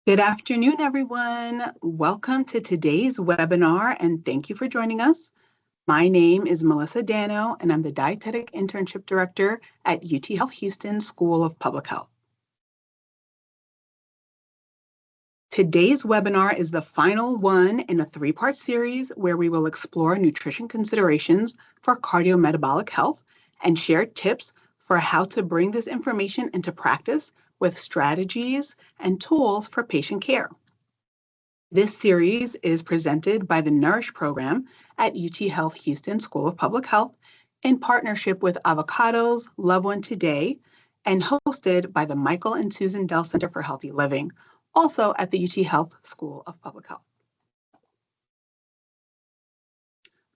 Good afternoon, everyone. Welcome to today's webinar, and thank you for joining us. My name is Melissa Dano, and I'm the Dietetic Internship Director at UT Health Houston School of Public Health. Today's webinar is the final one in a three-part series where we will explore nutrition considerations for cardiometabolic health and share tips for how to bring this information into practice with strategies and tools for patient care. This series is presented by the Nourish Program at UT Health Houston School of Public Health in partnership with Avocados, Love One Today, and hosted by the Michael and Susan Dell Center for Healthy Living, also at the UT Health School of Public Health.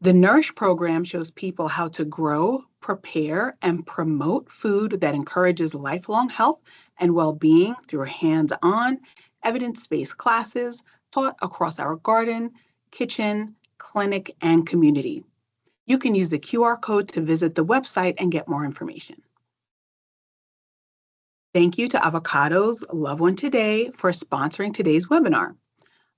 The Nourish Program shows people how to grow, prepare, and promote food that encourages lifelong health and well-being through hands-on, evidence-based classes taught across our garden, kitchen, clinic, and community. You can use the QR code to visit the website and get more information. Thank you to Avocados, Love One Today for sponsoring today's webinar.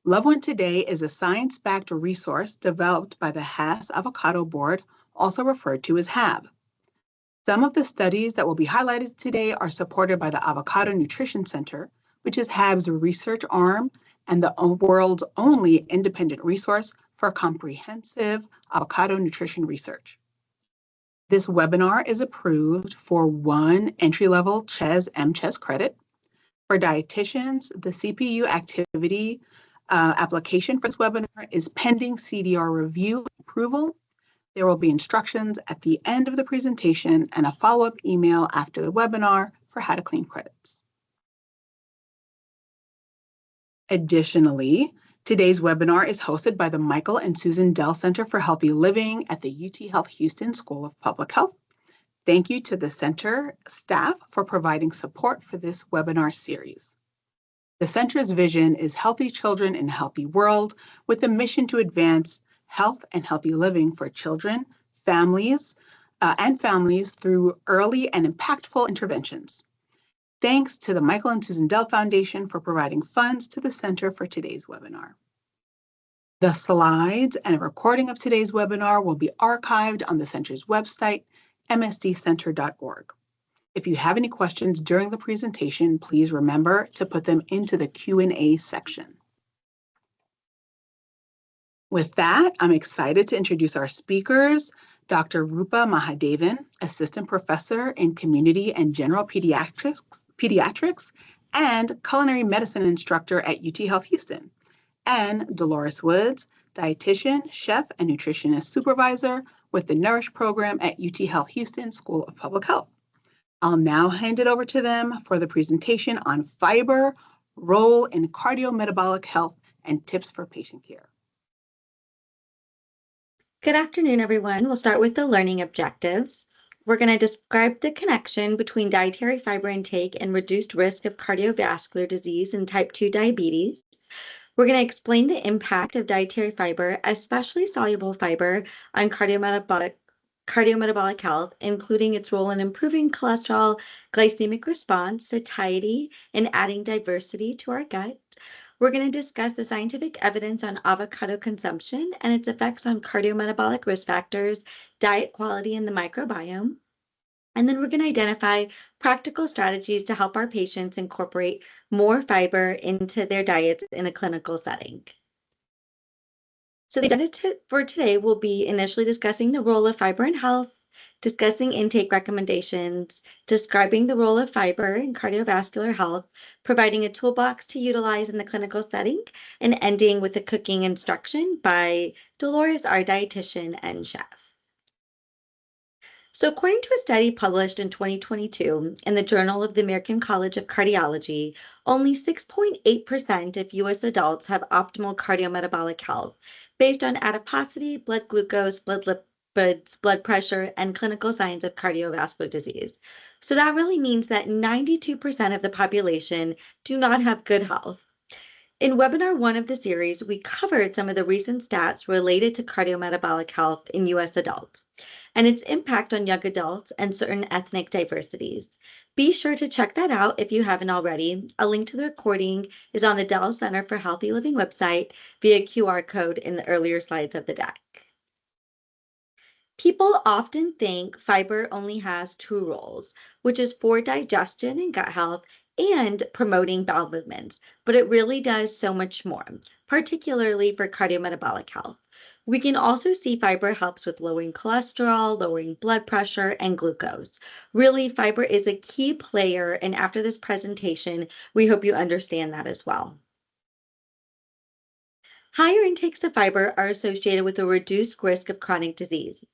Love One Today is a science-backed resource developed by the Hass Avocado Board, also referred to as HAB. Some of the studies that will be highlighted today are supported by the Avocado Nutrition Center, which is HAB's research arm and the world's only independent resource for comprehensive avocado nutrition research. This webinar is approved for one entry-level CHES credit. For dietitians, the CPU activity application for this webinar is pending CDR review approval. There will be instructions at the end of the presentation and a follow-up email after the webinar for how to claim credits. Additionally, today's webinar is hosted by the Michael and Susan Dell Center for Healthy Living at the UT Health Houston School of Public Health. Thank you to the center staff for providing support for this webinar series. The center's vision is healthy children in a healthy world with a mission to advance health and healthy living for children, families through early and impactful interventions. Thanks to the Michael and Susan Dell Foundation for providing funds to the center for today's webinar. The slides and a recording of today's webinar will be archived on the center's website, msdcenter.org. If you have any questions during the presentation, please remember to put them into the Q&A section. With that, I'm excited to introduce our speakers, Dr. Rupa Mahadevan, Assistant Professor in Community and General Pediatrics and Culinary Medicine Instructor at UT Health Houston, and Dolores Woods, Dietitian, Chef, and Nutritionist Supervisor with the Nourish Program at UT Health Houston School of Public Health. I'll now hand it over to them for the presentation on fiber, role in cardiometabolic health, and tips for patient care. Good afternoon, everyone. We'll start with the learning objectives. We're going to describe the connection between dietary fiber intake and reduced risk of cardiovascular disease and type 2 diabetes. We're going to explain the impact of dietary fiber, especially soluble fiber, on cardiometabolic health, including its role in improving cholesterol glycemic response, satiety, and adding diversity to our gut. We're going to discuss the scientific evidence on avocado consumption and its effects on cardiometabolic risk factors, diet quality, and the microbiome. And then we're going to identify practical strategies to help our patients incorporate more fiber into their diets in a clinical setting. So the agenda for today will be initially discussing the role of fiber in health, discussing intake recommendations, describing the role of fiber in cardiovascular health, providing a toolbox to utilize in the clinical setting, and ending with a cooking instruction by Dolores, our dietitian and chef. So according to a study published in 2022 in the Journal of the American College of Cardiology, only 6.8% of U.S. adults have optimal cardiometabolic health based on adiposity, blood glucose, blood lipids, blood pressure, and clinical signs of cardiovascular disease. So that really means that 92% of the population do not have good health. In webinar 1 of the series, we covered some of the recent stats related to cardiometabolic health in U.S. adults and its impact on young adults and certain ethnic diversities. Be sure to check that out if you haven't already. A link to the recording is on the Dell Center for Healthy Living website via QR code in the earlier slides of the deck. People often think fiber only has two roles, which is for digestion and gut health and promoting bowel movements, but it really does so much more, particularly for cardiometabolic health. We can also see fiber helps with lowering cholesterol, lowering blood pressure, and glucose. Really, fiber is a key player, and after this presentation, we hope you understand that as well. Higher intakes of fiber are associated with a reduced risk of chronic disease.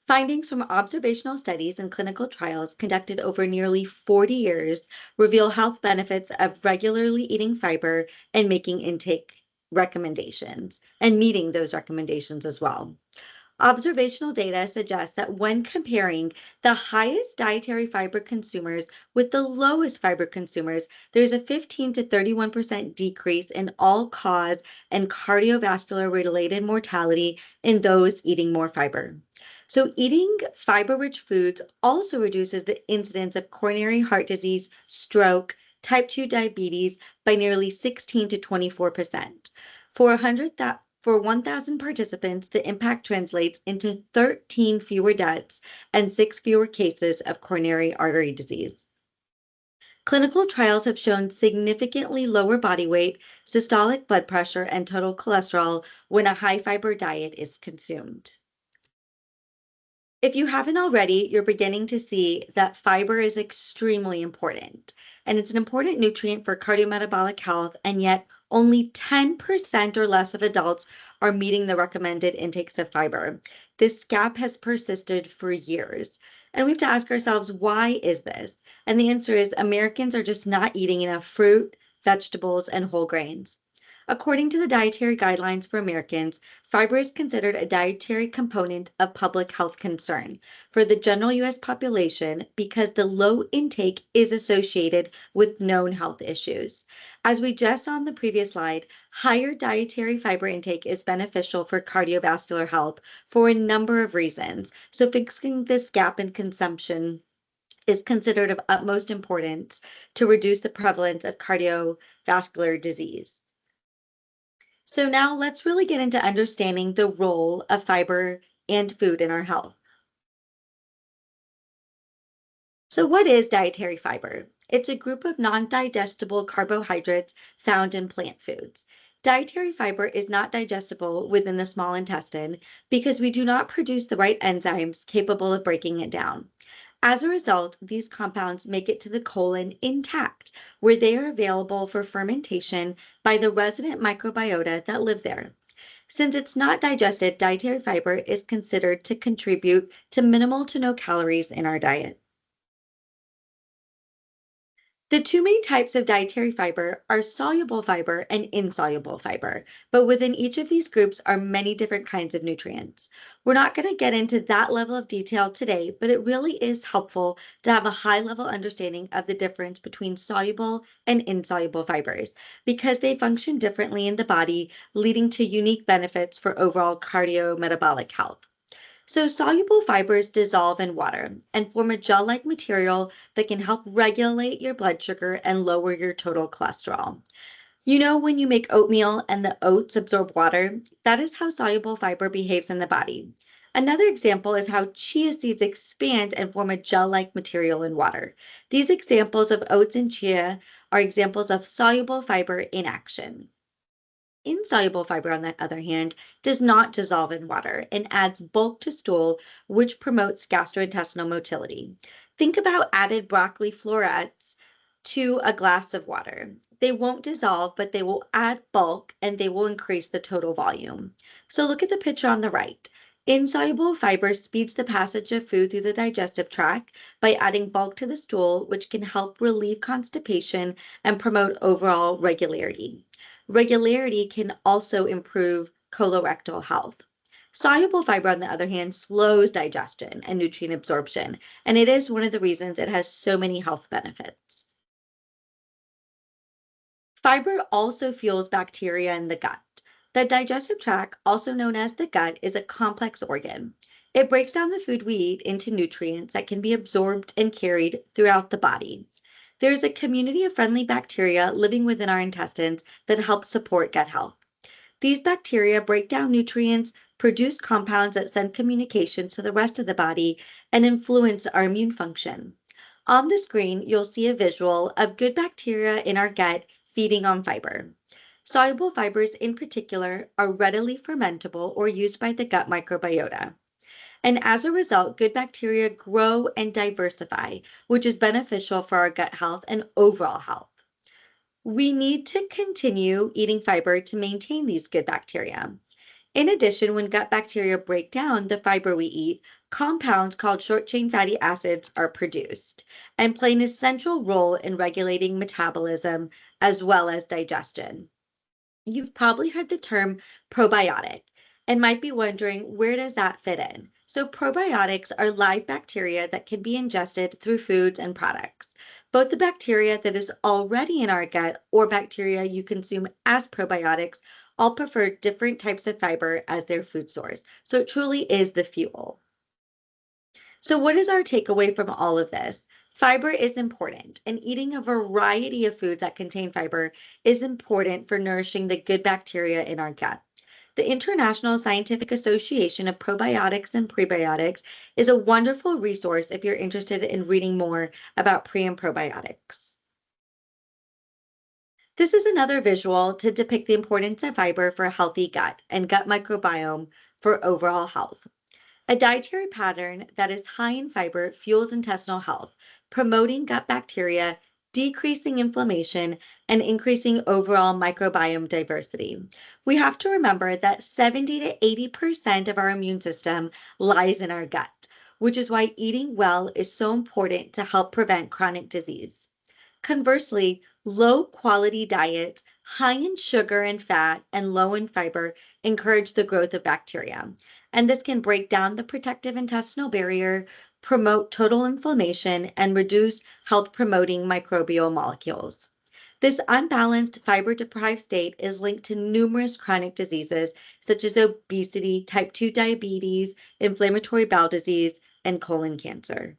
Findings from observational studies and clinical trials conducted over nearly 40 years reveal health benefits of regularly eating fiber and making intake recommendations and meeting those recommendations as well. Observational data suggests that when comparing the highest dietary fiber consumers with the lowest fiber consumers, there's a 15 to 31% decrease in all-cause and cardiovascular-related mortality in those eating more fiber. So eating fiber-rich foods also reduces the incidence of coronary heart disease, stroke, type 2 diabetes by nearly 16 to 24%. For 1,000 participants, the impact translates into 13 fewer deaths and 6 fewer cases of coronary artery disease. Clinical trials have shown significantly lower body weight, systolic blood pressure, and total cholesterol when a high-fiber diet is consumed. If you haven't already, you're beginning to see that fiber is extremely important, and it's an important nutrient for cardiometabolic health, and yet only 10% or less of adults are meeting the recommended intakes of fiber. This gap has persisted for years, and we have to ask ourselves, why is this? And the answer is Americans are just not eating enough fruit, vegetables, and whole grains. According to the Dietary Guidelines for Americans, fiber is considered a dietary component of public health concern for the general U.S. population because the low intake is associated with known health issues. As we just saw on the previous slide, higher dietary fiber intake is beneficial for cardiovascular health for a number of reasons. So fixing this gap in consumption is considered of utmost importance to reduce the prevalence of cardiovascular disease. So now let's really get into understanding the role of fiber and food in our health. So what is dietary fiber? It's a group of non-digestible carbohydrates found in plant foods. Dietary fiber is not digestible within the small intestine because we do not produce the right enzymes capable of breaking it down. As a result, these compounds make it to the colon intact, where they are available for fermentation by the resident microbiota that live there. Since it's not digested, dietary fiber is considered to contribute to minimal to no calories in our diet. The two main types of dietary fiber are soluble fiber and insoluble fiber, but within each of these groups are many different kinds of nutrients. We're not going to get into that level of detail today, but it really is helpful to have a high-level understanding of the difference between soluble and insoluble fibers because they function differently in the body, leading to unique benefits for overall cardiometabolic health. So soluble fibers dissolve in water and form a gel-like material that can help regulate your blood sugar and lower your total cholesterol. You know, when you make oatmeal and the oats absorb water, that is how soluble fiber behaves in the body. Another example is how chia seeds expand and form a gel-like material in water. These examples of oats and chia are examples of soluble fiber in action. Insoluble fiber, on the other hand, does not dissolve in water and adds bulk to stool, which promotes gastrointestinal motility. Think about added broccoli florets to a glass of water. They won't dissolve, but they will add bulk and they will increase the total volume. So look at the picture on the right. Insoluble fiber speeds the passage of food through the digestive tract by adding bulk to the stool, which can help relieve constipation and promote overall regularity. Regularity can also improve colorectal health. Soluble fiber, on the other hand, slows digestion and nutrient absorption, and it is one of the reasons it has so many health benefits. Fiber also fuels bacteria in the gut. The digestive tract, also known as the gut, is a complex organ. It breaks down the food we eat into nutrients that can be absorbed and carried throughout the body. There's a community of friendly bacteria living within our intestines that help support gut health. These bacteria break down nutrients, produce compounds that send communications to the rest of the body, and influence our immune function. On the screen, you'll see a visual of good bacteria in our gut feeding on fiber. Soluble fibers, in particular, are readily fermentable or used by the gut microbiota. And as a result, good bacteria grow and diversify, which is beneficial for our gut health and overall health. We need to continue eating fiber to maintain these good bacteria. In addition, when gut bacteria break down the fiber we eat, compounds called short chain fatty acids are produced and play an essential role in regulating metabolism as well as digestion. You've probably heard the term probiotic and might be wondering, where does that fit in? So probiotics are live bacteria that can be ingested through foods and products. Both the bacteria that is already in our gut or bacteria you consume as probiotics all prefer different types of fiber as their food source. So it truly is the fuel. So, what is our takeaway from all of this? Fiber is important, and eating a variety of foods that contain fiber is important for nourishing the good bacteria in our gut. The International Scientific Association of Probiotics and Prebiotics is a wonderful resource if you're interested in reading more about pre and probiotics. This is another visual to depict the importance of fiber for a healthy gut and gut microbiome for overall health. A dietary pattern that is high in fiber fuels intestinal health, promoting gut bacteria, decreasing inflammation, and increasing overall microbiome diversity. We have to remember that 70 to 80% of our immune system lies in our gut, which is why eating well is so important to help prevent chronic disease. Conversely, low quality diets, high in sugar and fat, and low in fiber encourage the growth of bacteria. And this can break down the protective intestinal barrier, promote total inflammation, and reduce health promoting microbial molecules. This unbalanced fiber deprived state is linked to numerous chronic diseases such as obesity, type 2 diabetes, inflammatory bowel disease, and colon cancer.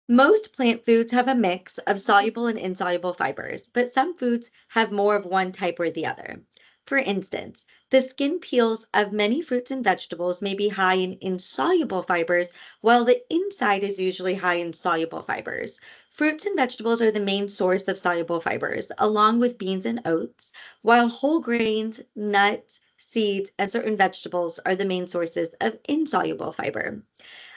Most plant foods have a mix of soluble and insoluble fibers, but some foods have more of one type or the other. For instance, the skin peels of many fruits and vegetables may be high in insoluble fibers, while the inside is usually high in soluble fibers. Fruits and vegetables are the main source of soluble fibers, along with beans and oats, while whole grains, nuts, seeds, and certain vegetables are the main sources of insoluble fiber.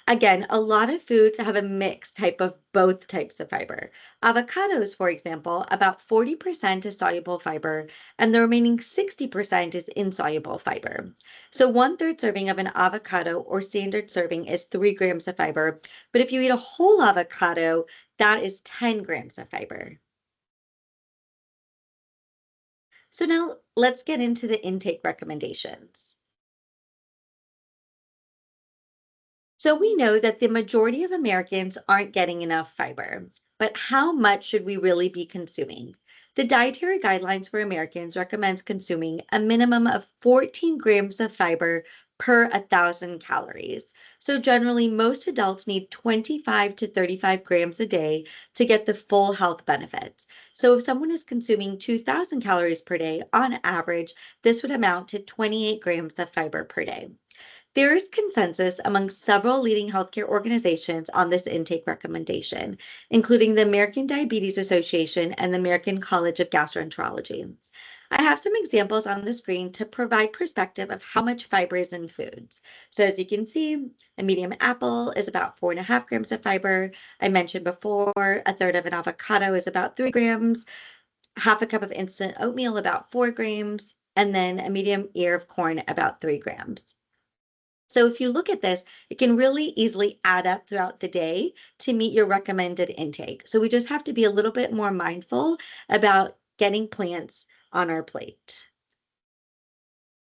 Again, a lot of foods have a mixed type of both types of fiber. Avocados, for example, about 40% is soluble fiber, and the remaining 60% is insoluble fiber. So, one-third serving of an avocado or standard serving is 3 grams of fiber. But if you eat a whole avocado, that is 10 grams of fiber. So, now let's get into the intake recommendations. So we know that the majority of Americans aren't getting enough fiber, but how much should we really be consuming? The dietary guidelines for Americans recommends consuming a minimum of 14 grams of fiber per 1,000 calories. So generally, most adults need 25 to 35 grams a day to get the full health benefits. So if someone is consuming 2,000 calories per day on average, this would amount to 28 grams of fiber per day. There is consensus among several leading healthcare organizations on this intake recommendation, including the American Diabetes Association and the American College of Gastroenterology. I have some examples on the screen to provide perspective of how much fiber is in foods. So as you can see, a medium apple is about 4.5 grams of fiber. I mentioned before, a third of an avocado is about 3 grams, half a cup of instant oatmeal about 4 grams, and then a medium ear of corn about 3 grams. So if you look at this, it can really easily add up throughout the day to meet your recommended intake. So we just have to be a little bit more mindful about getting plants on our plate.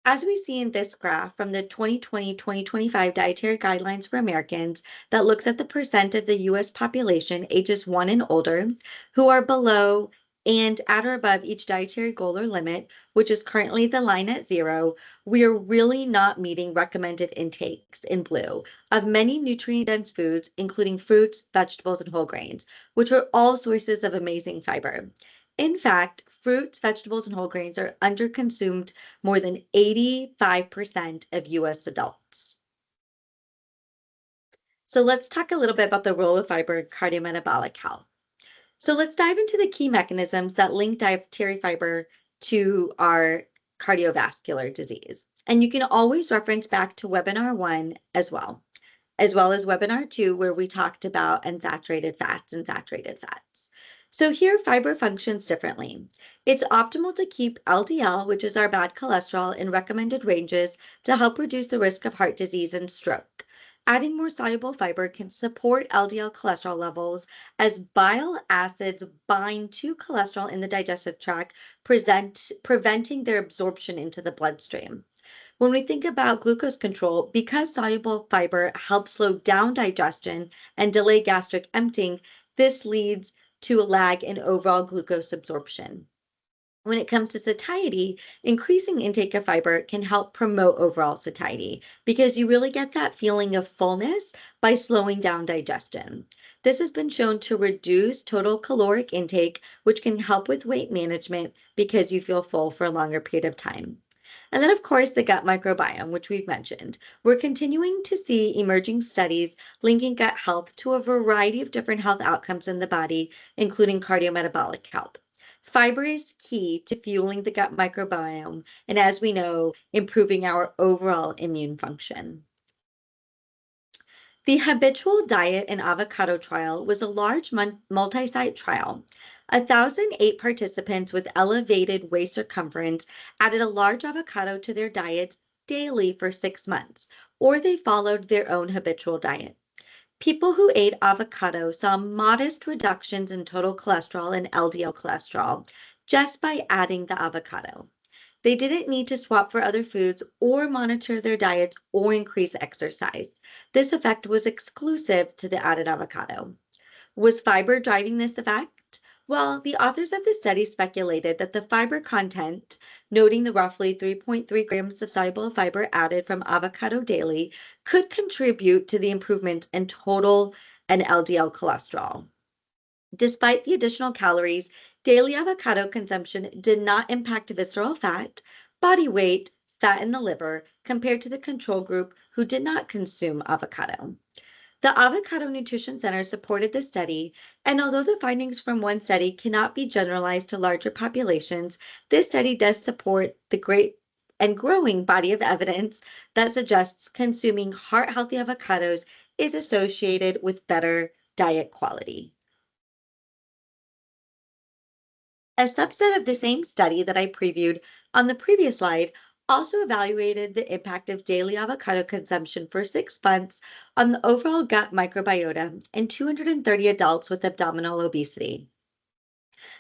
As we see in this graph from the 2020-2025 Dietary Guidelines for Americans that looks at the percent of the U.S. population ages 1 and older who are below and at or above each dietary goal or limit, which is currently the line at 0, we are really not meeting recommended intakes in blue of many nutrient-dense foods, including fruits, vegetables, and whole grains, which are all sources of amazing fiber. In fact, fruits, vegetables, and whole grains are underconsumed more than 85% of US adults. So let's talk a little bit about the role of fiber in cardiometabolic health. So let's dive into the key mechanisms that link dietary fiber to our cardiovascular disease. And you can always reference back to webinar 1 as well as webinar 2, where we talked about unsaturated fats and saturated fats. So here, fiber functions differently. It's optimal to keep LDL, which is our bad cholesterol, in recommended ranges to help reduce the risk of heart disease and stroke. Adding more soluble fiber can support LDL cholesterol levels as bile acids bind to cholesterol in the digestive tract, preventing their absorption into the bloodstream. When we think about glucose control, because soluble fiber helps slow down digestion and delay gastric emptying, this leads to a lag in overall glucose absorption. When it comes to satiety, increasing intake of fiber can help promote overall satiety because you really get that feeling of fullness by slowing down digestion. This has been shown to reduce total caloric intake, which can help with weight management because you feel full for a longer period of time. And then, of course, the gut microbiome, which we've mentioned. We're continuing to see emerging studies linking gut health to a variety of different health outcomes in the body, including cardiometabolic health. Fiber is key to fueling the gut microbiome, and as we know, improving our overall immune function. The habitual diet and avocado trial was a large multi-site trial. 1,008 participants with elevated waist circumference added a large avocado to their diets daily for 6 months, or they followed their own habitual diet. People who ate avocado saw modest reductions in total cholesterol and LDL cholesterol just by adding the avocado. They didn't need to swap for other foods or monitor their diets or increase exercise. This effect was exclusive to the added avocado. Was fiber driving this effect? Well, the authors of the study speculated that the fiber content, noting the roughly 3.3 grams of soluble fiber added from avocado daily, could contribute to the improvements in total and LDL cholesterol. Despite the additional calories, daily avocado consumption did not impact visceral fat, body weight, fat in the liver, compared to the control group who did not consume avocado. The Avocado Nutrition Center supported the study, and although the findings from one study cannot be generalized to larger populations, this study does support the great and growing body of evidence that suggests consuming heart-healthy avocados is associated with better diet quality. A subset of the same study that I previewed on the previous slide also evaluated the impact of daily avocado consumption for 6 months on the overall gut microbiota in 230 adults with abdominal obesity.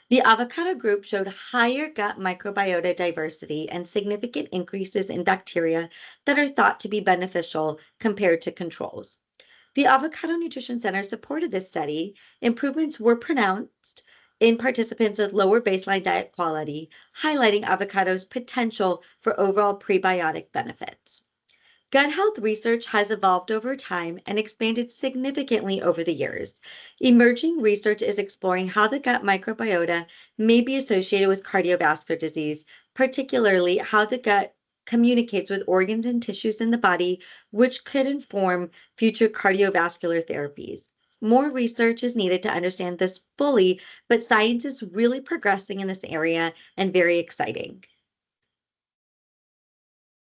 The avocado group showed higher gut microbiota diversity and significant increases in bacteria that are thought to be beneficial compared to controls. The Avocado Nutrition Center supported this study. Improvements were pronounced in participants with lower baseline diet quality, highlighting avocado's potential for overall prebiotic benefits. Gut health research has evolved over time and expanded significantly over the years. Emerging research is exploring how the gut microbiota may be associated with cardiovascular disease, particularly how the gut communicates with organs and tissues in the body, which could inform future cardiovascular therapies. More research is needed to understand this fully, but science is really progressing in this area and very exciting.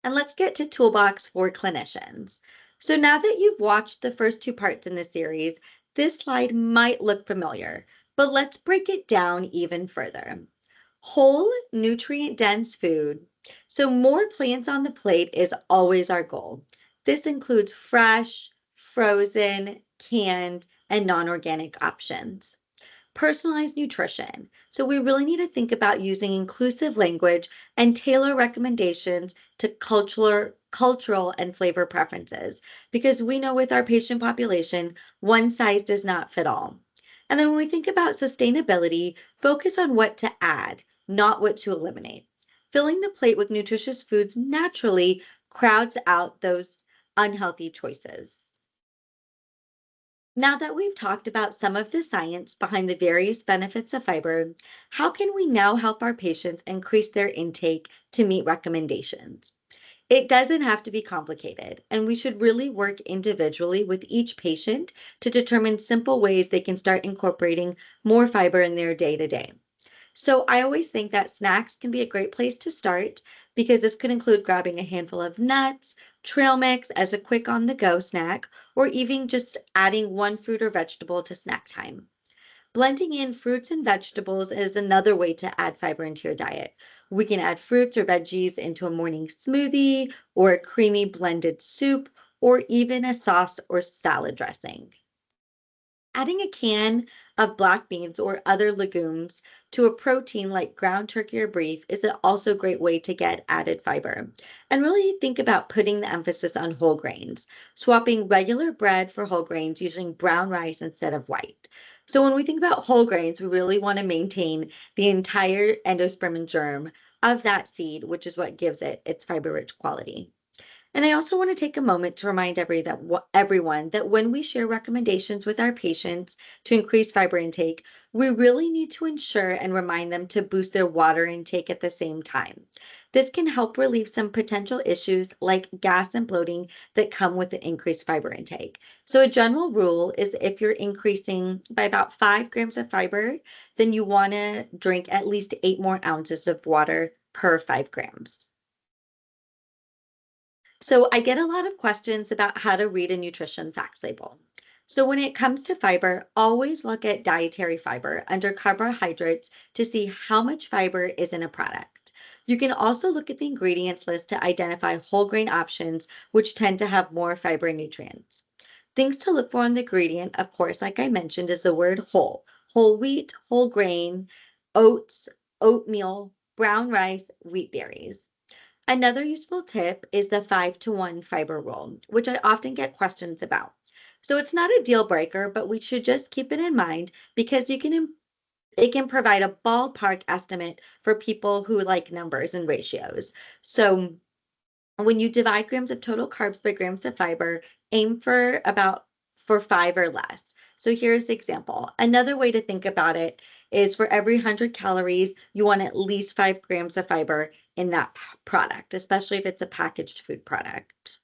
And let's get to Toolbox for clinicians. So now that you've watched the first 2 parts in this series, this slide might look familiar, but let's break it down even further. Whole, nutrient-dense food. So more plants on the plate is always our goal. This includes fresh, frozen, canned, and non-organic options. personalized nutrition. So we really need to think about using inclusive language and tailor recommendations to cultural and flavor preferences, because we know with our patient population, one size does not fit all. And then when we think about sustainability, focus on what to add, not what to eliminate. Filling the plate with nutritious foods naturally crowds out those unhealthy choices. Now that we've talked about some of the science behind the various benefits of fiber, how can we now help our patients increase their intake to meet recommendations? It doesn't have to be complicated, and we should really work individually with each patient to determine simple ways they can start incorporating more fiber in their day to day. So I always think that snacks can be a great place to start, because this could include grabbing a handful of nuts, trail mix as a quick on the go snack, or even just adding one fruit or vegetable to snack time. Blending in fruits and vegetables is another way to add fiber into your diet. We can add fruits or veggies into a morning smoothie, or a creamy blended soup, or even a sauce or salad dressing. Adding a can of black beans or other legumes to a protein like ground turkey or beef is also a great way to get added fiber. And really think about putting the emphasis on whole grains, swapping regular bread for whole grains, using brown rice instead of white. So when we think about whole grains, we really want to maintain the entire endosperm and germ of that seed, which is what gives it its fiber-rich quality. And I also want to take a moment to remind everyone that when we share recommendations with our patients to increase fiber intake, we really need to ensure and remind them to boost their water intake at the same time. This can help relieve some potential issues like gas and bloating that come with the increased fiber intake. So, a general rule is if you're increasing by about 5 grams of fiber, then you want to drink at least 8 more ounces of water per 5 grams. So I get a lot of questions about how to read a nutrition facts label. So when it comes to fiber, always look at dietary fiber under carbohydrates to see how much fiber is in a product. You can also look at the ingredients list to identify whole grain options, which tend to have more fiber and nutrients. Things to look for in the ingredient, of course, like I mentioned, is the word whole: whole wheat, whole grain, oats, oatmeal, brown rice, wheat berries. Another useful tip is the 5-to-1 fiber rule, which I often get questions about. So it's not a deal breaker, but we should just keep it in mind, because it can provide a ballpark estimate for people who like numbers and ratios. So when you divide grams of total carbs by grams of fiber, aim for 5 or less. So here's the example. Another way to think about it is for every 100 calories, you want at least 5 grams of fiber in that product, especially if it's a packaged food product.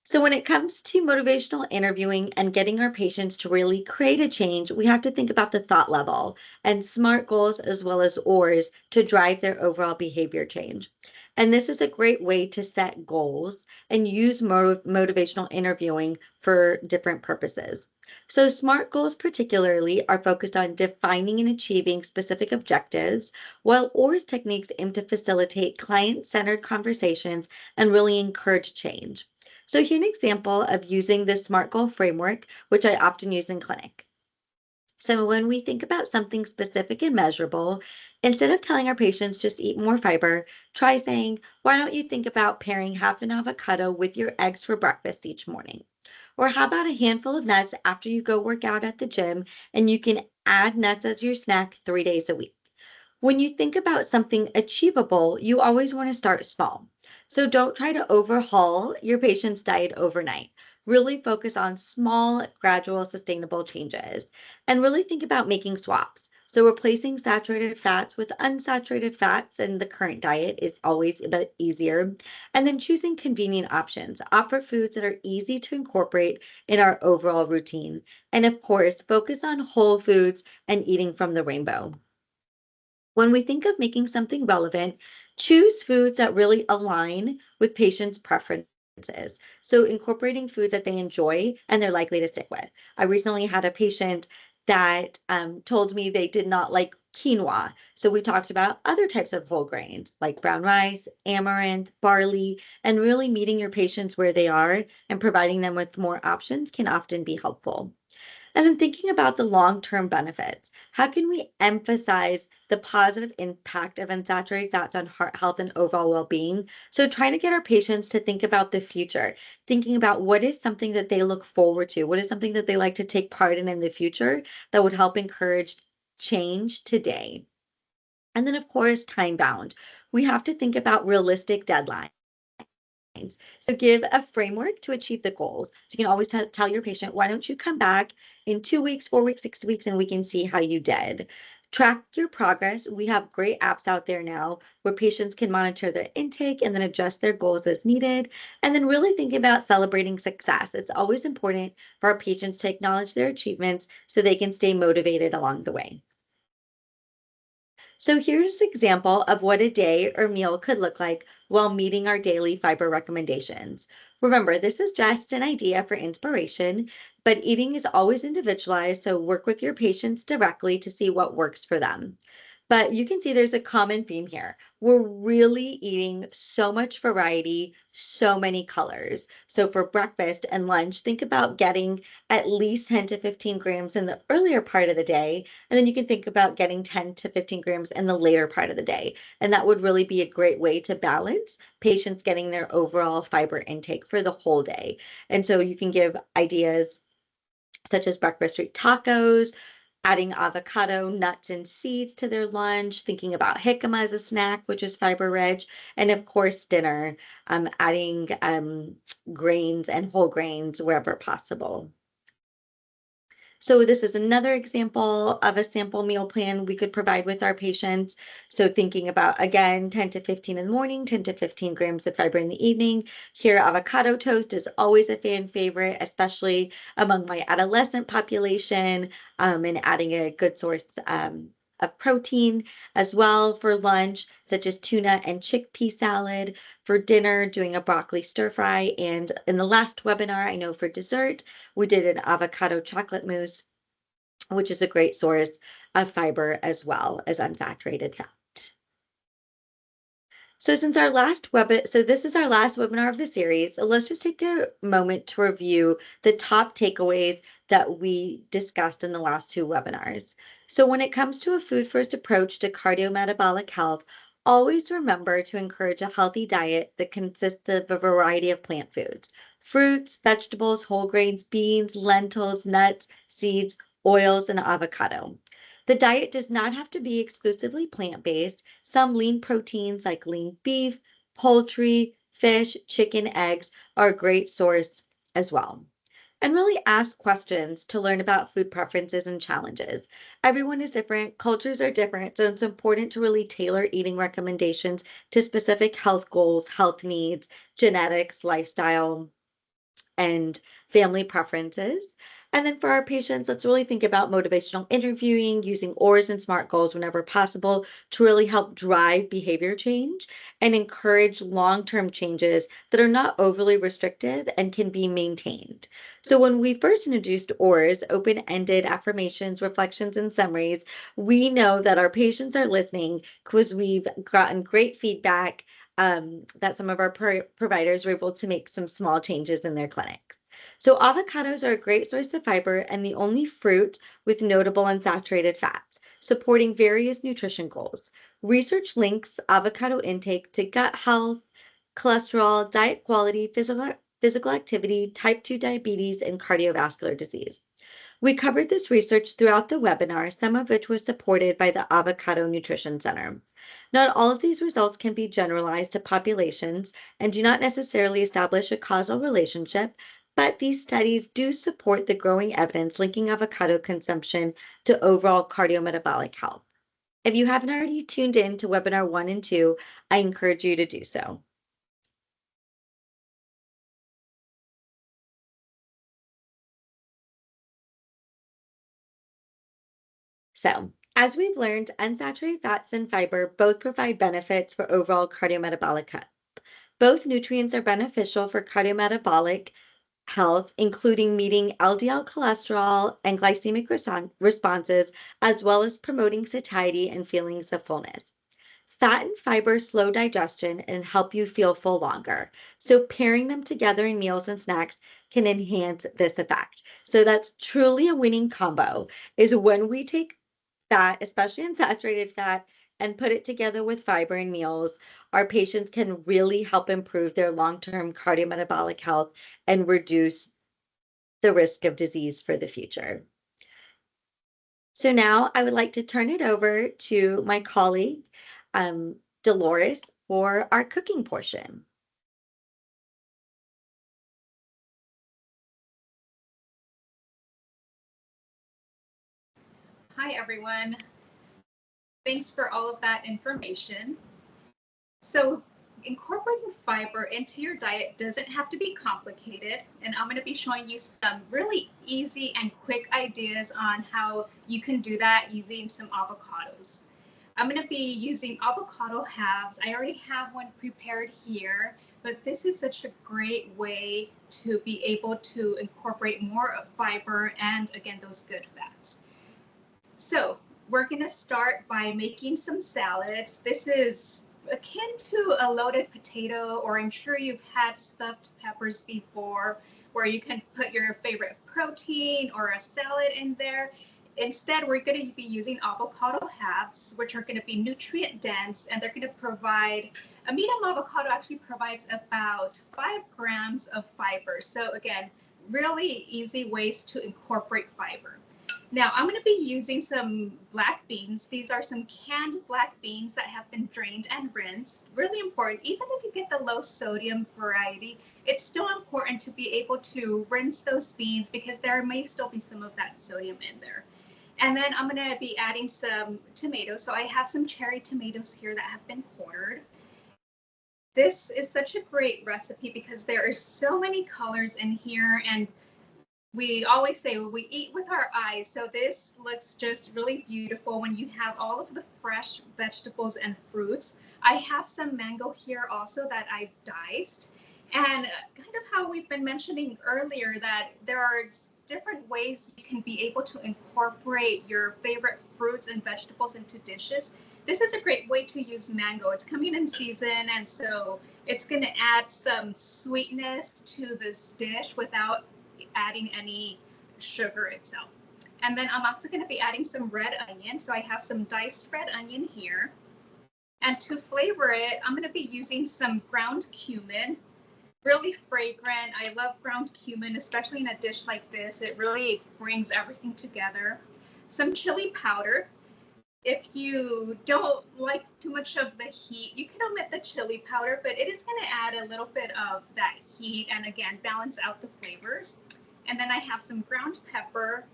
So, when it comes to motivational interviewing and getting our patients to really create a change, we have to think about the thought level and SMART goals as well as ORs to drive their overall behavior change. And this is a great way to set goals and use motivational interviewing for different purposes. So, SMART goals, particularly, are focused on defining and achieving specific objectives, while ORs techniques aim to facilitate client centered conversations and really encourage change. So here's an example of using this SMART goal framework, which I often use in clinic. So when we think about something specific and measurable, instead of telling our patients just eat more fiber, try saying, why don't you think about pairing half an avocado with your eggs for breakfast each morning? Or how about a handful of nuts after you go work out at the gym, and you can add nuts as your snack 3 days a week? When you think about something achievable, you always want to start small. So don't try to overhaul your patient's diet overnight. Really focus on small, gradual, sustainable changes. And really think about making swaps. So replacing saturated fats with unsaturated fats in the current diet is always a bit easier. And then choosing convenient options. Opt for foods that are easy to incorporate in our overall routine. And of course, focus on whole foods and eating from the rainbow. When we think of making something relevant, choose foods that really align with patients' preferences. So, incorporating foods that they enjoy and they're likely to stick with. I recently had a patient that told me they did not like quinoa. So, we talked about other types of whole grains like brown rice, amaranth, barley, and really meeting your patients where they are and providing them with more options can often be helpful. And then thinking about the long-term benefits, how can we emphasize the positive impact of unsaturated fats on heart health and overall well-being? So trying to get our patients to think about the future, thinking about what is something that they look forward to, what is something that they like to take part in the future that would help encourage change today. And then, of course, time bound. We have to think about realistic deadlines. So give a framework to achieve the goals. So you can always tell your patient, why don't you come back in 2 weeks, 4 weeks, 6 weeks, and we can see how you did. Track your progress. We have great apps out there now where patients can monitor their intake and then adjust their goals as needed. And then really think about celebrating success. It's always important for our patients to acknowledge their achievements so they can stay motivated along the way. So here's an example of what a day or meal could look like while meeting our daily fiber recommendations. Remember, this is just an idea for inspiration, but eating is always individualized, so work with your patients directly to see what works for them. But you can see there's a common theme here. We're really eating so much variety, so many colors. So for breakfast and lunch, think about getting at least 10 to 15 grams in the earlier part of the day. And then you can think about getting 10 to 15 grams in the later part of the day. And that would really be a great way to balance patients getting their overall fiber intake for the whole day. And so you can give ideas such as breakfast street tacos, adding avocado, nuts, and seeds to their lunch, thinking about jicama as a snack, which is fiber rich, and of course, dinner, adding grains and whole grains wherever possible. So this is another example of a sample meal plan we could provide with our patients. So thinking about, again, 10 to 15 in the morning, 10 to 15 grams of fiber in the evening. Here, avocado toast is always a fan favorite, especially among my adolescent population, and adding a good source of protein as well for lunch, such as tuna and chickpea salad. For dinner, doing a broccoli stir fry. And in the last webinar, I know for dessert, we did an avocado chocolate mousse, which is a great source of fiber as well as unsaturated fat. So this is our last webinar of the series. So let's just take a moment to review the top takeaways that we discussed in the last two webinars. So when it comes to a food first approach to cardiometabolic health, always remember to encourage a healthy diet that consists of a variety of plant foods: fruits, vegetables, whole grains, beans, lentils, nuts, seeds, oils, and avocado. The diet does not have to be exclusively plant-based. Some lean proteins like lean beef, poultry, fish, chicken, eggs are a great source as well. And really ask questions to learn about food preferences and challenges. Everyone is different, cultures are different, so it's important to really tailor eating recommendations to specific health goals, health needs, genetics, lifestyle, and family preferences. And then for our patients, let's really think about motivational interviewing, using ORs and SMART goals whenever possible to really help drive behavior change and encourage long-term changes that are not overly restrictive and can be maintained. So when we first introduced ORs, open-ended affirmations, reflections, and summaries, we know that our patients are listening because we've gotten great feedback that some of our providers were able to make some small changes in their clinics. So avocados are a great source of fiber and the only fruit with notable unsaturated fats, supporting various nutrition goals. Research links avocado intake to gut health, cholesterol, diet quality, physical activity, type 2 diabetes, and cardiovascular disease. We covered this research throughout the webinar, some of which was supported by the Avocado Nutrition Center. Not all of these results can be generalized to populations and do not necessarily establish a causal relationship, but these studies do support the growing evidence linking avocado consumption to overall cardiometabolic health. If you haven't already tuned in to webinar 1 and 2, I encourage you to do so. So, as we've learned, unsaturated fats and fiber both provide benefits for overall cardiometabolic health. Both nutrients are beneficial for cardiometabolic health, including meeting LDL cholesterol and glycemic responses, as well as promoting satiety and feelings of fullness. Fat and fiber slow digestion and help you feel full longer. So, pairing them together in meals and snacks can enhance this effect. So, that's truly a winning combo is when we take fat, especially unsaturated fat, and put it together with fiber in meals, our patients can really help improve their long-term cardiometabolic health and reduce the risk of disease for the future. So now I would like to turn it over to my colleague, Dolores, for our cooking portion. Hi, everyone. Thanks for all of that information. So, incorporating fiber into your diet doesn't have to be complicated, and I'm going to be showing you some really easy and quick ideas on how you can do that using some avocados. I'm going to be using avocado halves. I already have one prepared here, but this is such a great way to be able to incorporate more of fiber and, again, those good fats. So we're going to start by making some salads. This is akin to a loaded potato, or I'm sure you've had stuffed peppers before, where you can put your favorite protein or a salad in there. Instead, we're going to be using avocado halves, which are going to be nutrient dense, and they're going to provide, a medium avocado actually provides about 5 grams of fiber. So again, really easy ways to incorporate fiber. Now, I'm going to be using some black beans. These are some canned black beans that have been drained and rinsed. Really important. Even if you get the low sodium variety, it's still important to be able to rinse those beans because there may still be some of that sodium in there. And then I'm going to be adding some tomatoes. So I have some cherry tomatoes here that have been quartered. This is such a great recipe because there are so many colors in here, and we always say we eat with our eyes. So this looks just really beautiful when you have all of the fresh vegetables and fruits. I have some mango here also that I've diced. And kind of how we've been mentioning earlier that there are different ways you can be able to incorporate your favorite fruits and vegetables into dishes. This is a great way to use mango. It's coming in season, and so it's going to add some sweetness to this dish without adding any sugar itself. And then I'm also going to be adding some red onion. So I have some diced red onion here. And to flavor it, I'm going to be using some ground cumin. Really fragrant. I love ground cumin, especially in a dish like this. It really brings everything together. Some chili powder. If you don't like too much of the heat, you can omit the chili powder, but it is going to add a little bit of that heat and again balance out the flavors. And then I have some ground pepper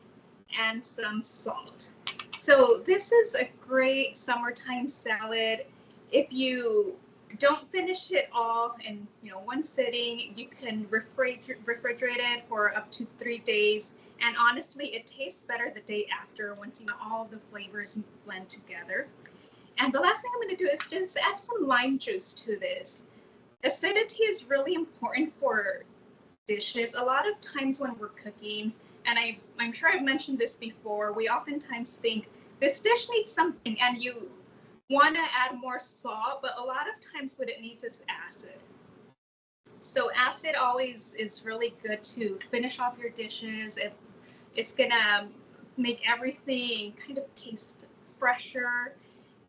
and some salt. So this is a great summertime salad. If you don't finish it all in one sitting, you can refrigerate it for up to 3 days. And honestly, it tastes better the day after once all of the flavors blend together. And the last thing I'm going to do is just add some lime juice to this. Acidity is really important for dishes. A lot of times when we're cooking, and I'm sure I've mentioned this before, we oftentimes think this dish needs something, and you want to add more salt, but a lot of times what it needs is acid. So acid always is really good to finish off your dishes. It's gonna make everything kind of taste fresher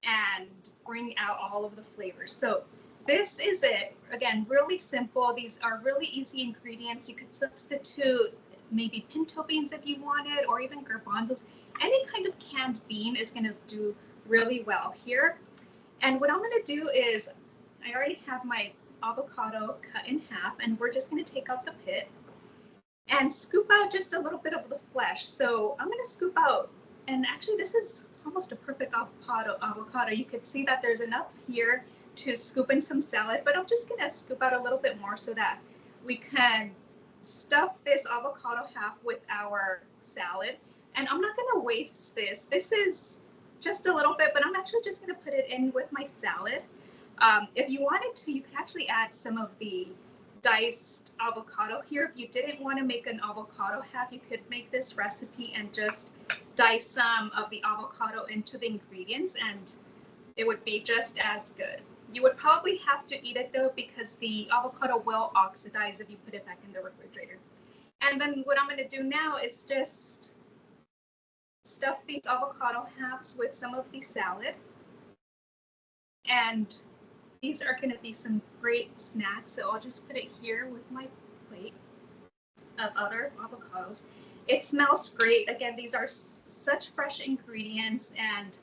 and bring out all of the flavors. So this is it. Again, really simple. These are really easy ingredients. You could substitute maybe pinto beans if you wanted, or even garbanzos. Any kind of canned bean is going to do really well here. And what I'm going to do is, I already have my avocado cut in half, and we're just going to take out the pit and scoop out just a little bit of the flesh. So I'm going to scoop out, and actually this is almost a perfect avocado. You could see that there's enough here to scoop in some salad, but I'm just going to scoop out a little bit more so that we can stuff this avocado half with our salad. And I'm not going to waste this. This is just a little bit, but I'm actually just going to put it in with my salad. If you wanted to, you could actually add some of the diced avocado here. If you didn't want to make an avocado half, you could make this recipe and just dice some of the avocado into the ingredients, and it would be just as good. You would probably have to eat it though, because the avocado will oxidize if you put it back in the refrigerator. And then what I'm going to do now is just stuff these avocado halves with some of the salad. And these are going to be some great snacks. So I'll just put it here with my plate of other avocados. It smells great. Again, these are such fresh ingredients, and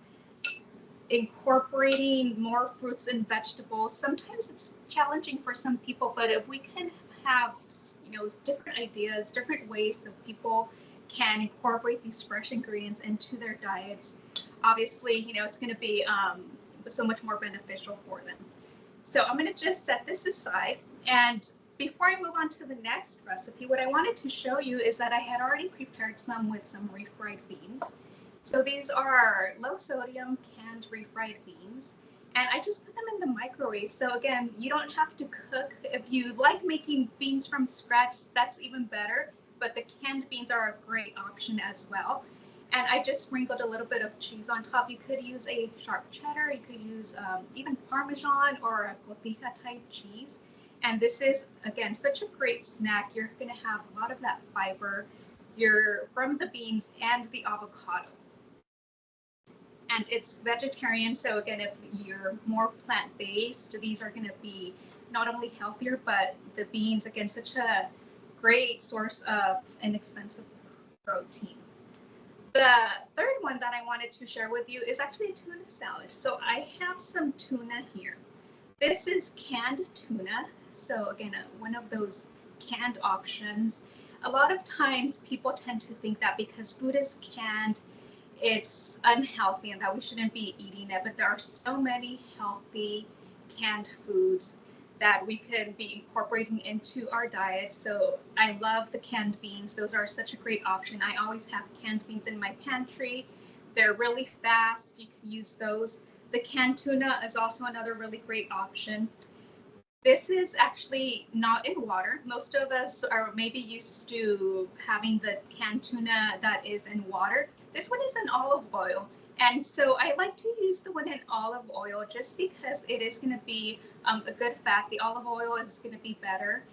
incorporating more fruits and vegetables. Sometimes it's challenging for some people, but if we can have, different ideas, different ways so people can incorporate these fresh ingredients into their diets, obviously, it's going to be so much more beneficial for them. So I'm going to just set this aside. And before I move on to the next recipe, what I wanted to show you is that I had already prepared some with some refried beans. So these are low sodium canned refried beans, and I just put them in the microwave. So again, you don't have to cook. If you like making beans from scratch, that's even better, but the canned beans are a great option as well. And I just sprinkled a little bit of cheese on top. You could use a sharp cheddar, you could use even Parmesan or a gotija type cheese. And this is, again, such a great snack. You're going to have a lot of that fiber from the beans and the avocado. And it's vegetarian, so again, if you're more plant-based, these are going to be not only healthier, but the beans, again, such a great source of inexpensive protein. The third one that I wanted to share with you is actually a tuna salad. So I have some tuna here. This is canned tuna. So again, one of those canned options. A lot of times people tend to think that because food is canned, it's unhealthy and that we shouldn't be eating it, but there are so many healthy canned foods that we can be incorporating into our diet. So I love the canned beans. Those are such a great option. I always have canned beans in my pantry. They're really fast. You can use those. The canned tuna is also another really great option. This is actually not in water. Most of us are maybe used to having the canned tuna that is in water. This one is in olive oil. And so I like to use the one in olive oil just because it is going to be a good fat. The olive oil is going to be better.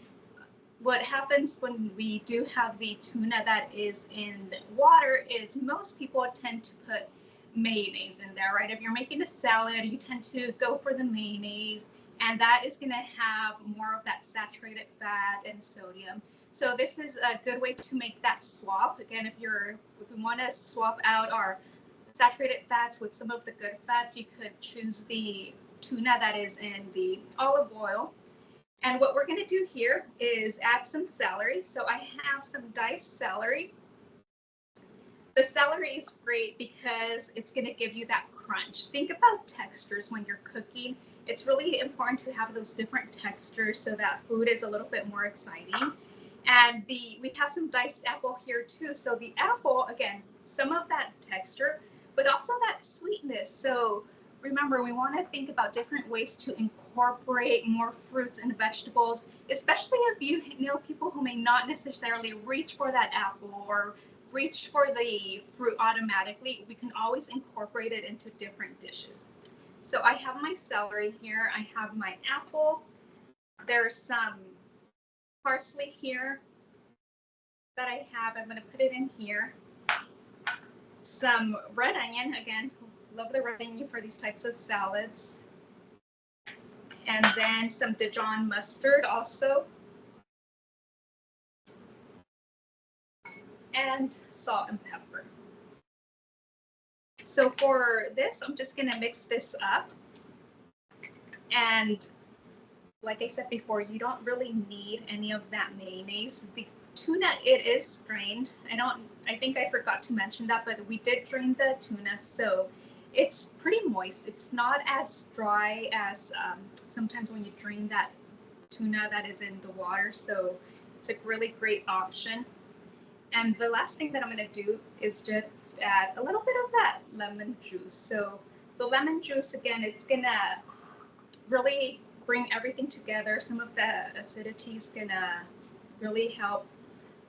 What happens when we do have the tuna that is in water is most people tend to put mayonnaise in there, right? If you're making a salad, you tend to go for the mayonnaise, and that is going to have more of that saturated fat and sodium. So this is a good way to make that swap. Again, if we want to swap out our saturated fats with some of the good fats, you could choose the tuna that is in the olive oil. And what we're going to do here is add some celery. So I have some diced celery. The celery is great because it's going to give you that crunch. Think about textures when you're cooking. It's really important to have those different textures so that food is a little bit more exciting. And we have some diced apple here too. So the apple, again, some of that texture, but also that sweetness. So remember, we want to think about different ways to incorporate more fruits and vegetables, especially if you know people who may not necessarily reach for that apple or reach for the fruit automatically. We can always incorporate it into different dishes. So I have my celery here. I have my apple. There's some parsley here that I have. I'm going to put it in here. Some red onion, again, love the red onion for these types of salads. And then some Dijon mustard also. And salt and pepper. So for this, I'm just going to mix this up. And like I said before, you don't really need any of that mayonnaise. The tuna, it is strained. I think I forgot to mention that, but we did drain the tuna, so it's pretty moist. It's not as dry as sometimes when you drain that tuna that is in the water, so it's a really great option. And the last thing that I'm going to do is just add a little bit of that lemon juice. So the lemon juice, again, it's going to really bring everything together. Some of the acidity is going to really help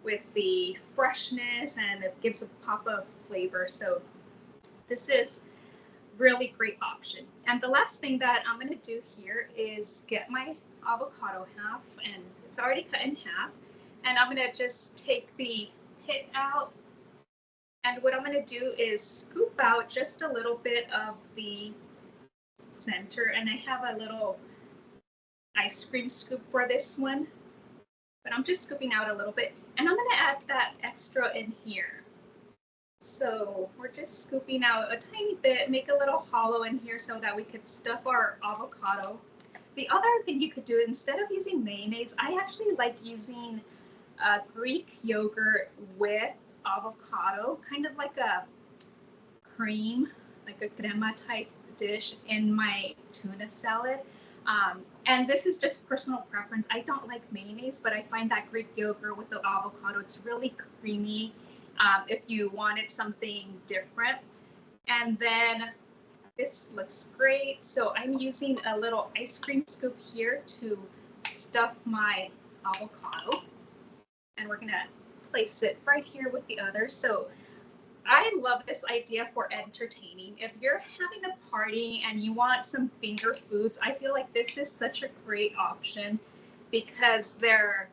with the freshness, and it gives a pop of flavor. So this is really great option. And the last thing that I'm going to do here is get my avocado half, and it's already cut in half. And I'm going to just take the pit out. And what I'm going to do is scoop out just a little bit of the center. And I have a little ice cream scoop for this one, but I'm just scooping out a little bit. And I'm going to add that extra in here. So we're just scooping out a tiny bit, make a little hollow in here so that we could stuff our avocado. The other thing you could do, instead of using mayonnaise, I actually like using Greek yogurt with avocado, kind of like a cream, like a crema type dish in my tuna salad. And this is just personal preference. I don't like mayonnaise, but I find that Greek yogurt with the avocado, it's really creamy. If you wanted something different. And then this looks great. So I'm using a little ice cream scoop here to stuff my avocado. And we're gonna place it right here with the others. So I love this idea for entertaining. If you're having a party and you want some finger foods, I feel like this is such a great option because they're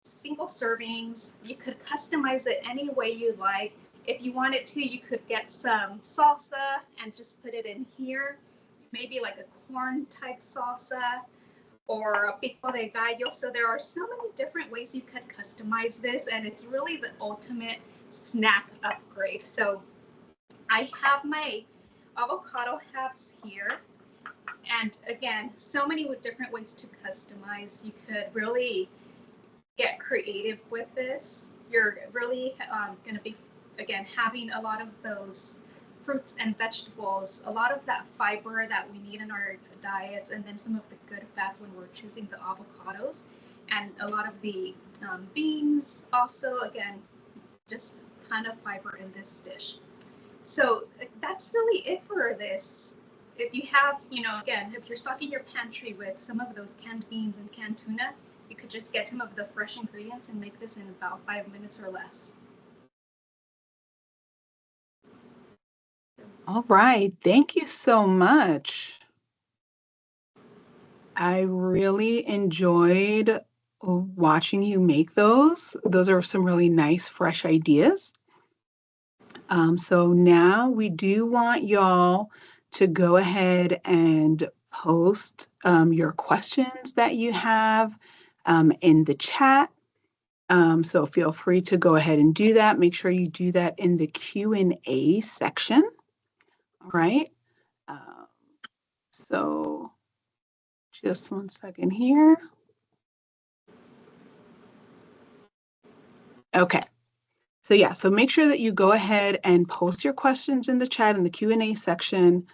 single servings. You could customize it any way you like. If you wanted to, you could get some salsa and just put it in here. Maybe like a corn type salsa or a pico de gallo. So there are so many different ways you could customize this, and it's really the ultimate snack upgrade. So I have my avocado halves here. And again, so many different ways to customize. You could really get creative with this. You're really going to be, again, having a lot of those fruits and vegetables, a lot of that fiber that we need in our diets, and then some of the good fats when we're choosing the avocados, and a lot of the beans also, again, just a ton of fiber in this dish. So that's really it for this. If you have, again, if you're stocking your pantry with some of those canned beans and canned tuna, you could just get some of the fresh ingredients and make this in about 5 minutes or less. All right. Thank you so much. I really enjoyed watching you make those. Those are some really nice, fresh ideas. So now we do want y'all to go ahead and post your questions that you have in the chat. So feel free to go ahead and do that. Make sure you do that in the Q&A section. All right. So just one second here. Okay. So yeah, so make sure that you go ahead and post your questions in the chat in the Q&A section.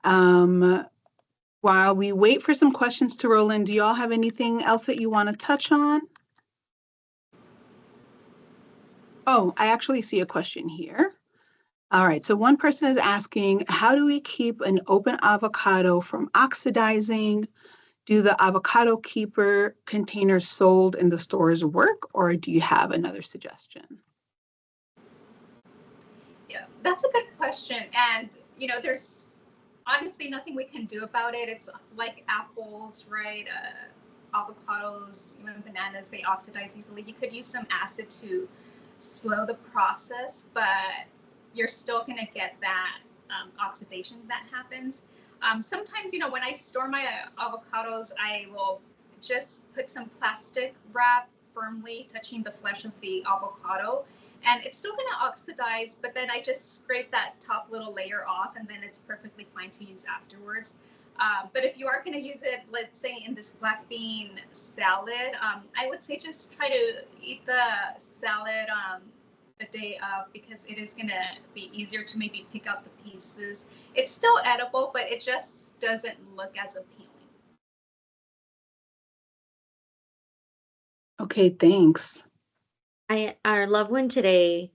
While we wait for some questions to roll in, do y'all have anything else that you want to touch on? Oh, I actually see a question here. All right, so one person is asking, how do we keep an open avocado from oxidizing? Do the avocado keeper containers sold in the stores work, or do you have another suggestion? Yeah, that's a good question. And, there's honestly nothing we can do about it. It's like apples, right? Avocados, even bananas, they oxidize easily. You could use some acid to slow the process, but you're still going to get that oxidation that happens. Sometimes, when I store my avocados, I will just put some plastic wrap firmly touching the flesh of the avocado, and it's still going to oxidize, but then I just scrape that top little layer off, and then it's perfectly fine to use afterwards. But if you are going to use it, let's say in this black bean salad, I would say just try to eat the salad the day of, because it is going to be easier to maybe pick out the pieces. It's still edible, but it just doesn't look as appealing. Okay, thanks. Our loved one today,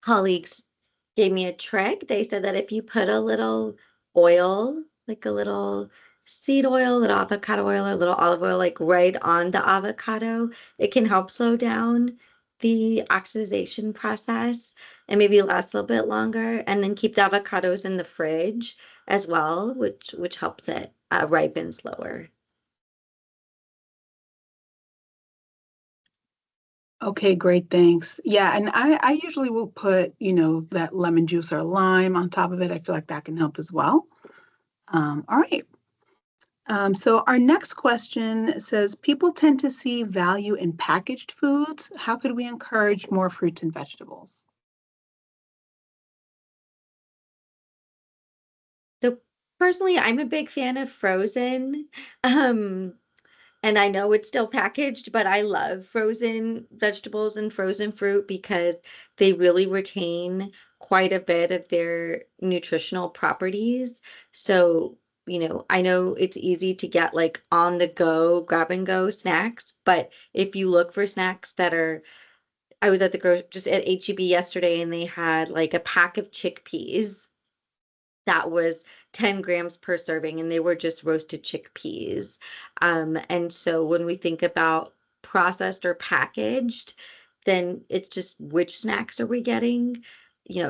colleagues gave me a trick. They said that if you put a little oil, like a little seed oil, a little avocado oil, or a little olive oil, like right on the avocado, it can help slow down the oxidation process and maybe last a little bit longer, and then keep the avocados in the fridge as well, which helps it ripen slower. Okay, great, thanks. Yeah, and I usually will put, that lemon juice or lime on top of it. I feel like that can help as well. All right. So our next question says, people tend to see value in packaged foods. How could we encourage more fruits and vegetables? So personally, I'm a big fan of frozen. Um, And I know it's still packaged, but I love frozen vegetables and frozen fruit because they really retain quite a bit of their nutritional properties. So, I know it's easy to get like on the go, grab and go snacks, but if you look for snacks I was at just at HEB yesterday and they had like a pack of chickpeas that was 10 grams per serving, and they were just roasted chickpeas. And so when we think about processed or packaged, then it's just which snacks are we getting?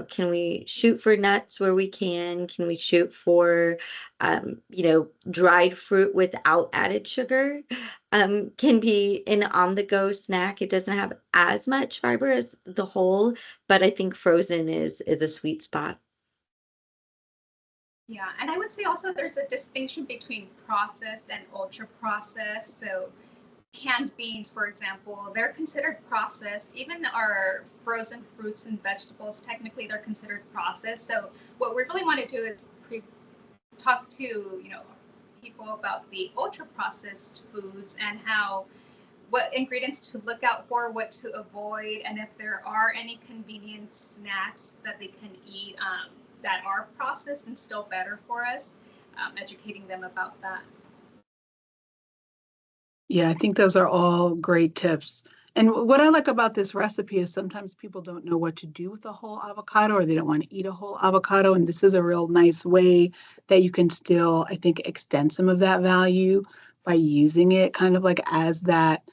Can we shoot for nuts where we can? Can we shoot for, dried fruit without added sugar? Can be an on-the-go snack. It doesn't have as much fiber as the whole, but I think frozen is a sweet spot. Yeah, and I would say also there's a distinction between processed and ultra processed. So canned beans, for example, they're considered processed. Even our frozen fruits and vegetables, technically they're considered processed. So what we really want to do is talk to, people about the ultra processed foods and what ingredients to look out for, what to avoid, and if there are any convenient snacks that they can eat that are processed and still better for us, educating them about that. Yeah, I think those are all great tips. And what I like about this recipe is sometimes people don't know what to do with a whole avocado or they don't want to eat a whole avocado. And this is a real nice way that you can still, I think, extend some of that value by using it kind of like as that,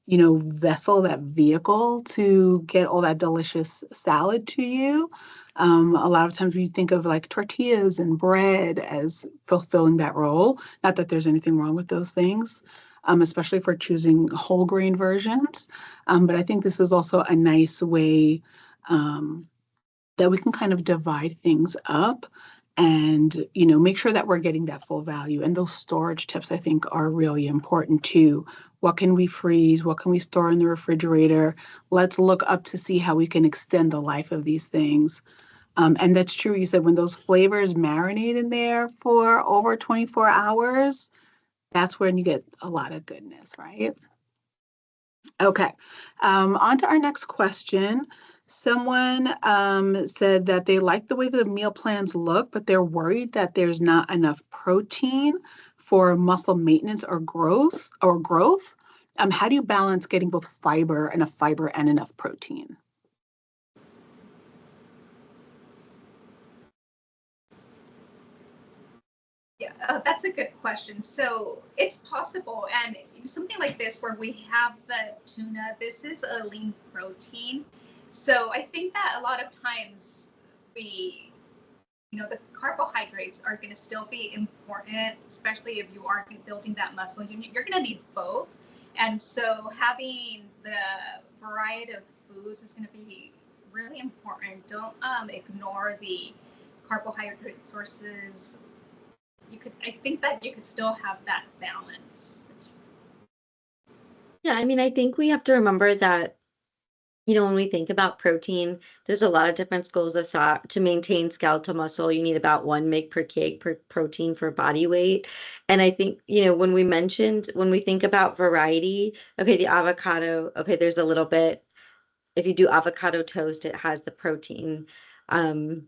vessel, that vehicle to get all that delicious salad to you. A lot of times we think of like tortillas and bread as fulfilling that role. Not that there's anything wrong with those things, especially for choosing whole grain versions. But I think this is also a nice way that we can kind of divide things up and make sure that we're getting that full value. And those storage tips I think are really important too. What can we freeze? What can we store in the refrigerator? Let's look up to see how we can extend the life of these things. And that's true. You said when those flavors marinate in there for over 24 hours, that's when you get a lot of goodness, right? Okay. On to our next question. Someone said that they like the way the meal plans look, but they're worried that there's not enough protein for muscle maintenance or growth. How do you balance getting both fiber and enough protein? Yeah, that's a good question. So it's possible, and something like this where we have the tuna, this is a lean protein. So I think that a lot of times we, the carbohydrates are going to still be important, especially if you are building that muscle. You're going to need both. And so having the variety of foods is going to be really important. Don't ignore the carbohydrate sources. I think that you could still have that balance. Yeah, I mean, I think we have to remember that, when we think about protein, there's a lot of different schools of thought. To maintain skeletal muscle, you need about 1 mg per kg per protein for body weight. And I think, when we think about variety, okay, the avocado, okay, there's a little bit, if you do avocado toast, it has the protein. Um,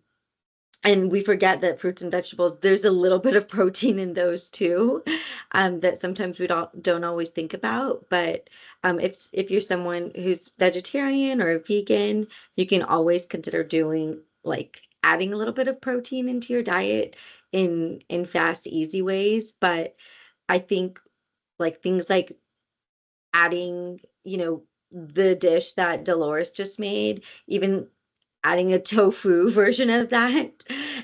and we forget that fruits and vegetables, there's a little bit of protein in those too, that sometimes we don't always think about. But if you're someone who's vegetarian or vegan, you can always consider doing like adding a little bit of protein into your diet in fast, easy ways. But I think like things like adding, the dish that Dolores just made, even adding a tofu version of that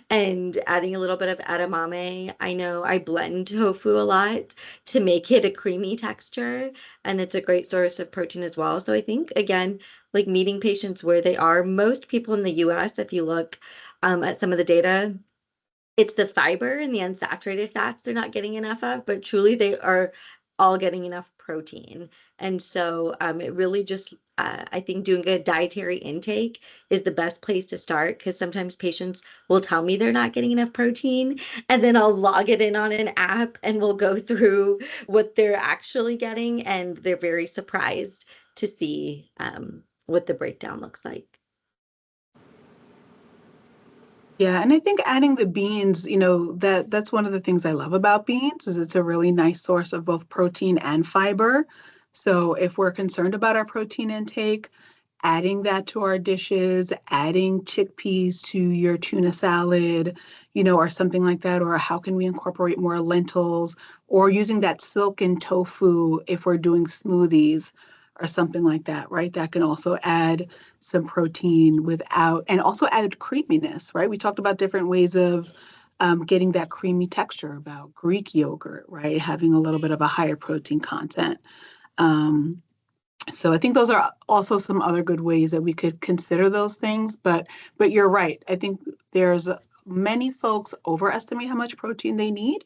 and adding a little bit of edamame. I know I blend tofu a lot to make it a creamy texture, and it's a great source of protein as well. So I think, again, like meeting patients where they are, most people in the US, if you look at some of the data, it's the fiber and the unsaturated fats they're not getting enough of, but truly they are all getting enough protein. And so it really just, I think doing a dietary intake is the best place to start, because sometimes patients will tell me they're not getting enough protein, and then I'll log it in on an app and we'll go through what they're actually getting, and they're very surprised to see what the breakdown looks like. Yeah, and I think adding the beans, that's one of the things I love about beans is it's a really nice source of both protein and fiber. So if we're concerned about our protein intake, adding that to our dishes, adding chickpeas to your tuna salad, or something like that, or how can we incorporate more lentils, or using that silken tofu if we're doing smoothies or something like that, right? That can also add some protein and also added creaminess, right? We talked about different ways of getting that creamy texture about Greek yogurt, right? Having a little bit of a higher protein content. So I think those are also some other good ways that we could consider those things. But you're right. I think there's many folks overestimate how much protein they need.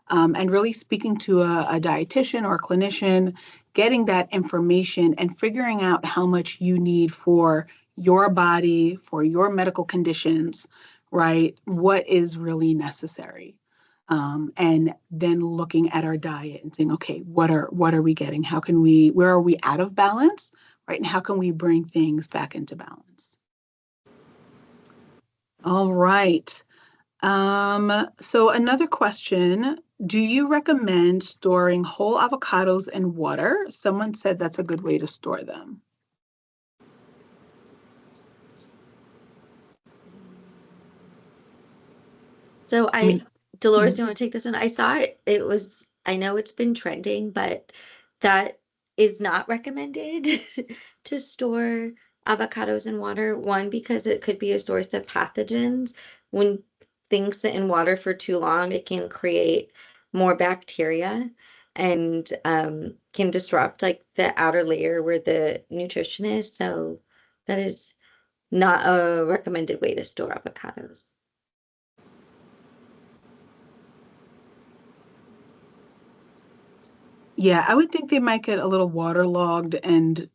And really speaking to a dietitian or a clinician, getting that information and figuring out how much you need for your body, for your medical conditions, right? What is really necessary. And then looking at our diet and saying, okay, what are we getting? Where are we out of balance, right? And how can we bring things back into balance? All right. So another question, do you recommend storing whole avocados in water? Someone said that's a good way to store them. So I mean, Dolores, mhm. do you want to take this one? I saw it. I know it's been trending, but that is not recommended to store avocados in water. One, because it could be a source of pathogens. When things sit in water for too long, it can create more bacteria and can disrupt like the outer layer where the nutrition is. So that is not a recommended way to store avocados. Yeah, I would think they might get a little waterlogged and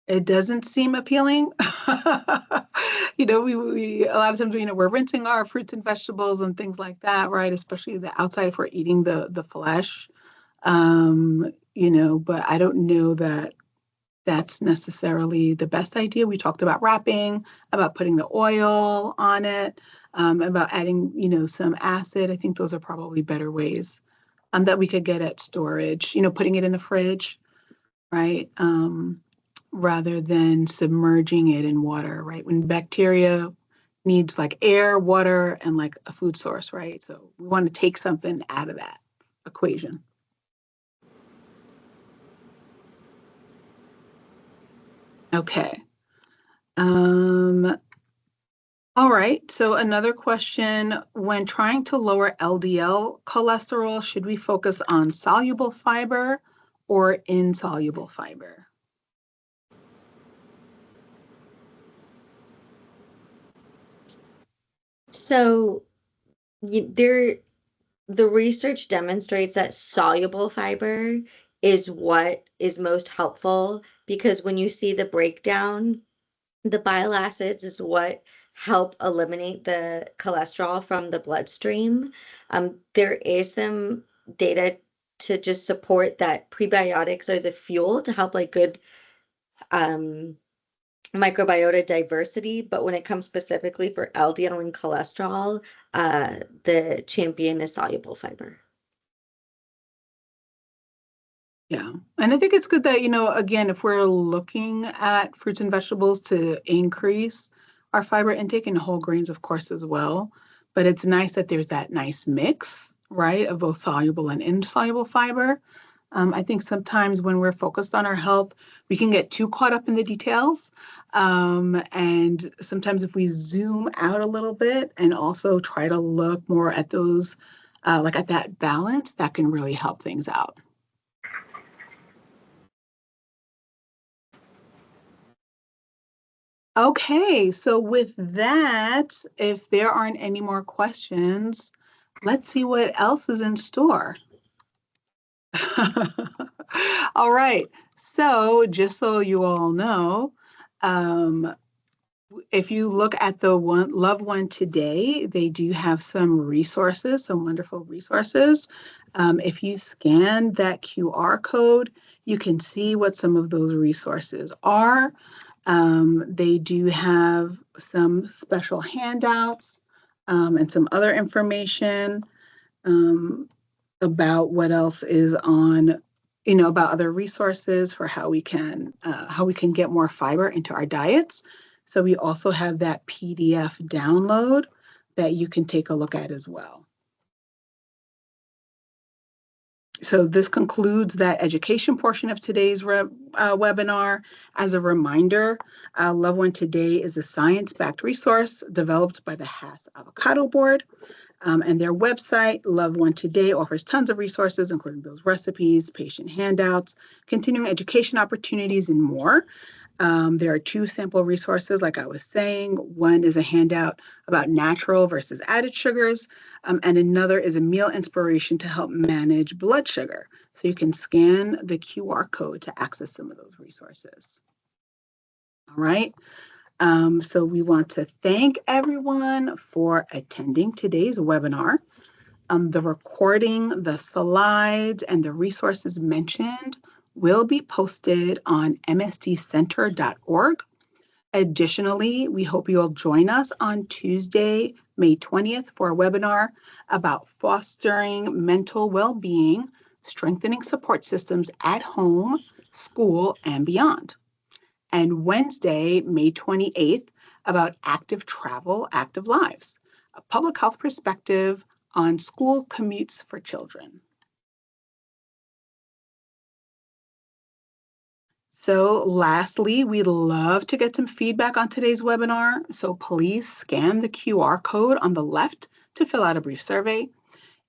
it doesn't seem appealing. We a lot of times, we're rinsing our fruits and vegetables and things like that, right? Especially the outside if we're eating the flesh. But I don't know that that's necessarily the best idea. We talked about wrapping, about putting the oil on it, about adding, some acid. I think those are probably better ways that we could get at storage, putting it in the fridge, right? Rather than submerging it in water, right? When bacteria needs like air, water, and like a food source, right? So we want to take something out of that equation. Okay. All right. So another question, when trying to lower LDL cholesterol, should we focus on soluble fiber or insoluble fiber? So there, the research demonstrates that soluble fiber is what is most helpful, because when you see the breakdown, the bile acids is what help eliminate the cholesterol from the bloodstream. There is some data to just support that prebiotics are the fuel to help like good um, microbiota diversity, but when it comes specifically for LDL and cholesterol, the champion is soluble fiber. Yeah. And I think it's good that, again, if we're looking at fruits and vegetables to increase our fiber intake and whole grains, of course, as well. But it's nice that there's that nice mix, right, of both soluble and insoluble fiber. I think sometimes when we're focused on our health, we can get too caught up in the details. And sometimes if we zoom out a little bit and also try to look more at those, like at that balance, that can really help things out. Okay, so with that, if there aren't any more questions, let's see what else is in store. All right, so just so you all know, if you look at the Love One Today, they do have some resources, some wonderful resources. If you scan that QR code, you can see what some of those resources are. They do have some special handouts and some other information about what else is on, about other resources for how we can get more fiber into our diets. So we also have that PDF download that you can take a look at as well. So this concludes that education portion of today's webinar. As a reminder, Love One Today is a science-backed resource developed by the Hass Avocado Board. And their website, Love One Today, offers tons of resources, including those recipes, patient handouts, continuing education opportunities, and more. There are 2 sample resources, like I was saying. One is a handout about natural versus added sugars, and another is a meal inspiration to help manage blood sugar. So you can scan the QR code to access some of those resources. All right. So we want to thank everyone for attending today's webinar. The recording, the slides, and the resources mentioned will be posted on msdcenter.org. Additionally, we hope you'll join us on Tuesday, May 20th for a webinar about fostering mental well-being, strengthening support systems at home, school, and beyond. And Wednesday, May 28th, about active travel, active lives, a public health perspective on school commutes for children. So lastly, we'd love to get some feedback on today's webinar. So please scan the QR code on the left to fill out a brief survey.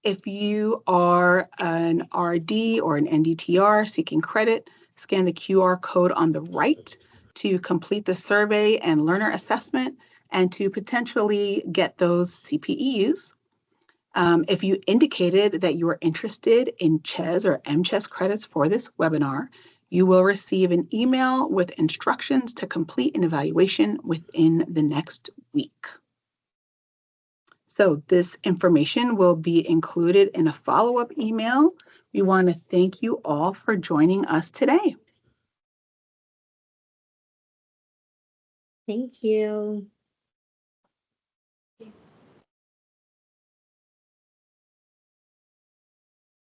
If you are an RD or an NDTR seeking credit, scan the QR code on the right to complete the survey and learner assessment and to potentially get those CPEUs. If you indicated that you are interested in CHES or MCHES credits for this webinar, you will receive an email with instructions to complete an evaluation within the next week. So this information will be included in a follow-up email. We want to thank you all for joining us today. Thank you.